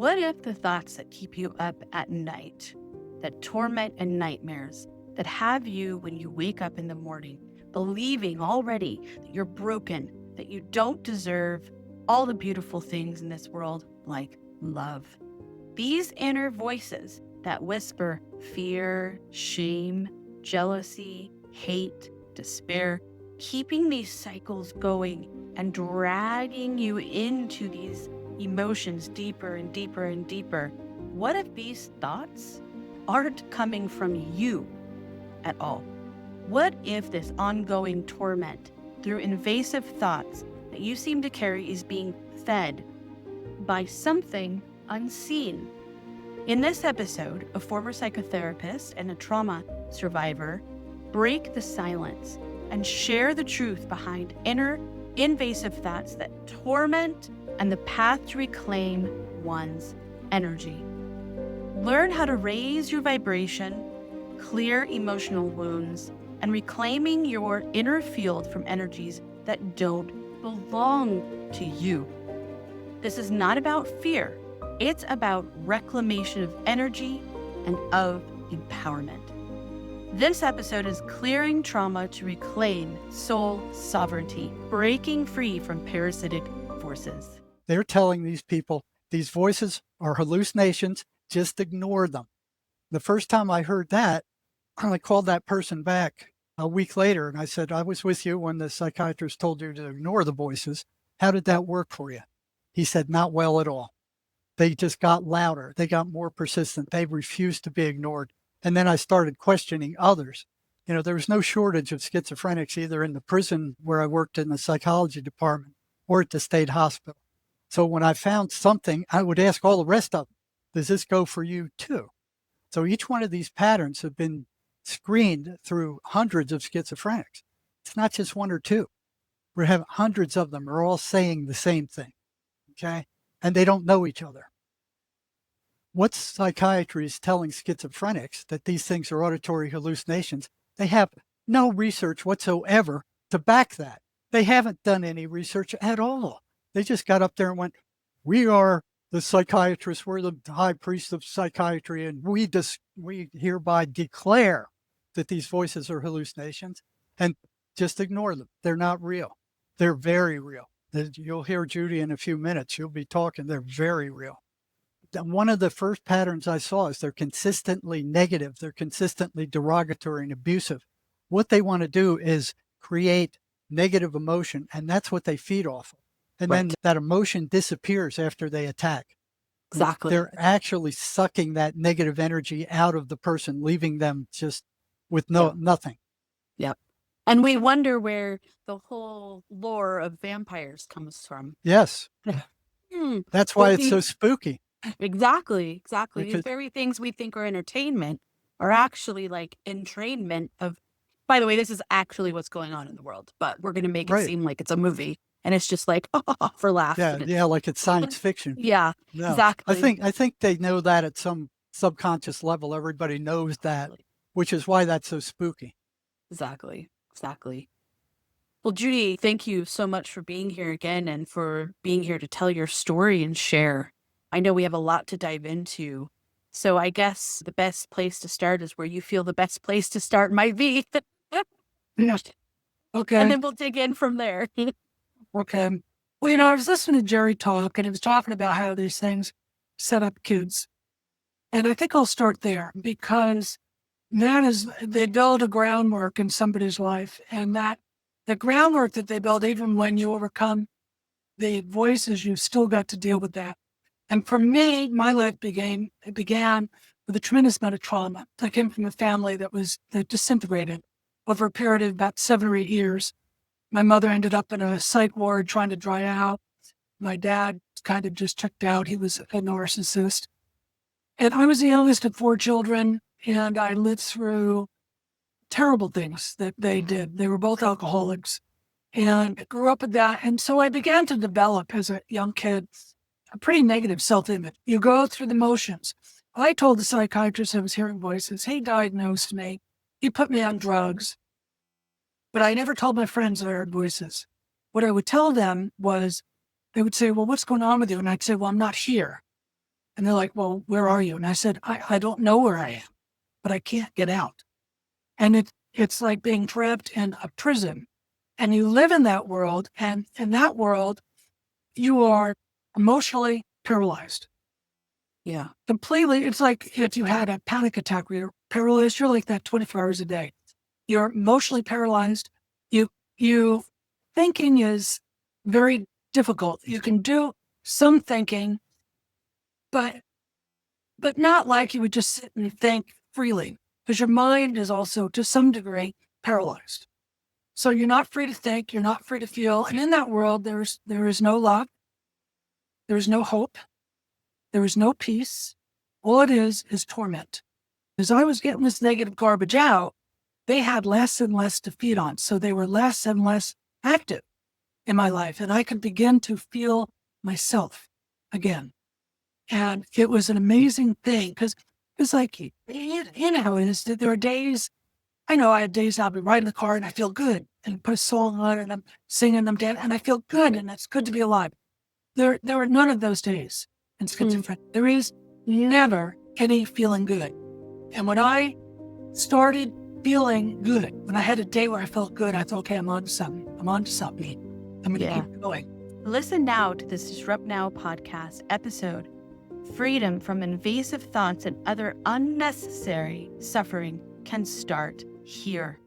What if the thoughts that keep you up at night, that torment and nightmares, that have you when you wake up in the morning, believing already that you're broken, that you don't deserve all the beautiful things in this world like love? These inner voices that whisper fear, shame, jealousy, hate, despair, keeping these cycles going and dragging you into these emotions deeper and deeper and deeper. What if these thoughts aren't coming from you at all? What if this ongoing torment through invasive thoughts that you seem to carry is being fed by something unseen? In this episode, a former psychotherapist and a trauma survivor break the silence and share the truth behind inner invasive thoughts that torment and the path to reclaim one's energy. Learn how to raise your vibration, clear emotional wounds, and reclaiming your inner field from energies that don't belong to you. This is not about fear. It's about reclamation of energy and of empowerment. This episode is clearing trauma to reclaim soul sovereignty, breaking free from parasitic forces. They're telling these people these voices are hallucinations, just ignore them. The first time I heard that, I called that person back a week later and I said, I was with you when the psychiatrist told you to ignore the voices. How did that work for you? He said, not well at all. They just got louder. They got more persistent. They refused to be ignored. And then I started questioning others. You know, there was no shortage of schizophrenics either in the prison where I worked in the psychology department or at the state hospital. So when I found something, I would ask all the rest of them, does this go for you too? So each one of these patterns have been screened through hundreds of schizophrenics. It's not just one or two. We have hundreds of them are all saying the same thing, okay? And they don't know each other. What psychiatry is telling schizophrenics that these things are auditory hallucinations, they have no research whatsoever to back that. They haven't done any research at all. They just got up there and went, we are the psychiatrists, we're the high priest of psychiatry, and we hereby declare that these voices are hallucinations, and just ignore them. They're not real. They're very real. You'll hear Judy in a few minutes. She'll be talking. They're very real. One of the first patterns I saw is they're consistently negative. They're consistently derogatory and abusive. What they want to do is create negative emotion, and that's what they feed off of. And then that emotion disappears after they attack. Exactly. They're actually sucking that negative energy out of the person, leaving them just with nothing. Yep. And we wonder where the whole lore of vampires comes from. Yes. That's why it's so spooky. Exactly. Because these Because, very things we think are entertainment are actually like entrainment of, by the way, this is actually what's going on in the world, but we're going to make it seem like it's a movie. And it's just like, for laughs. Yeah, like it's science fiction. Yeah, No. exactly. I think they know that at some subconscious level. Everybody knows that, which is why that's so spooky. Exactly. Well, Judy, thank you so much for being here again and for being here to tell your story and share. I know we have a lot to dive into. So I guess the best place to start is where you feel the best place to start might be. Yes. Okay. And then we'll dig in from there. Okay. Well, I was listening to Jerry talk, and he was talking about how these things set up kids. And I think I'll start there because they build a groundwork in somebody's life, and that the groundwork that they build, even when you overcome the voices, you've still got to deal with that. And for me, my life began with a tremendous amount of trauma. I came from a family that disintegrated over a period of about 7 or 8 years. My mother ended up in a psych ward trying to dry out. My dad kind of just checked out. He was a narcissist. And I was the youngest of 4 children, and I lived through terrible things that they did. They were both alcoholics and grew up with that. And so I began to develop as a young kid a pretty negative self-image. You go through the motions. I told the psychiatrist I was hearing voices. He diagnosed me. He put me on drugs. But I never told my friends that I heard voices. What I would tell them was, they would say, well, what's going on with you? And I'd say, well, I'm not here. And they're like, well, where are you? And I said, I don't know where I am, but I can't get out. And it's like being trapped in a prison. And you live in that world, and in that world, you are emotionally paralyzed. Yeah. Completely. It's like if you had a panic attack where you're paralyzed, you're like that 24 hours a day. You're emotionally paralyzed. You thinking is very difficult. You can do some thinking, but not like you would just sit and think freely, because your mind is also to some degree paralyzed. So you're not free to think, you're not free to feel. And in that world, there is no love, there is no hope, there is no peace. All it is torment. As I was getting this negative garbage out, they had less and less to feed on. So they were less and less active in my life. And I could begin to feel myself again. And it was an amazing thing, because it's like, you know how it is. There are days, I know I have days I'll be riding the car and I feel good, and put a song on and I'm singing them down and I feel good, and it's good to be alive. There are none of those days in schizophrenia. There is never any feeling good. And when I started feeling good, when I had a day where I felt good, I thought, okay, I'm on to something. I'm going to keep going. Listen now to this Disrupt Now podcast episode. Freedom from invasive thoughts and other unnecessary suffering can start here.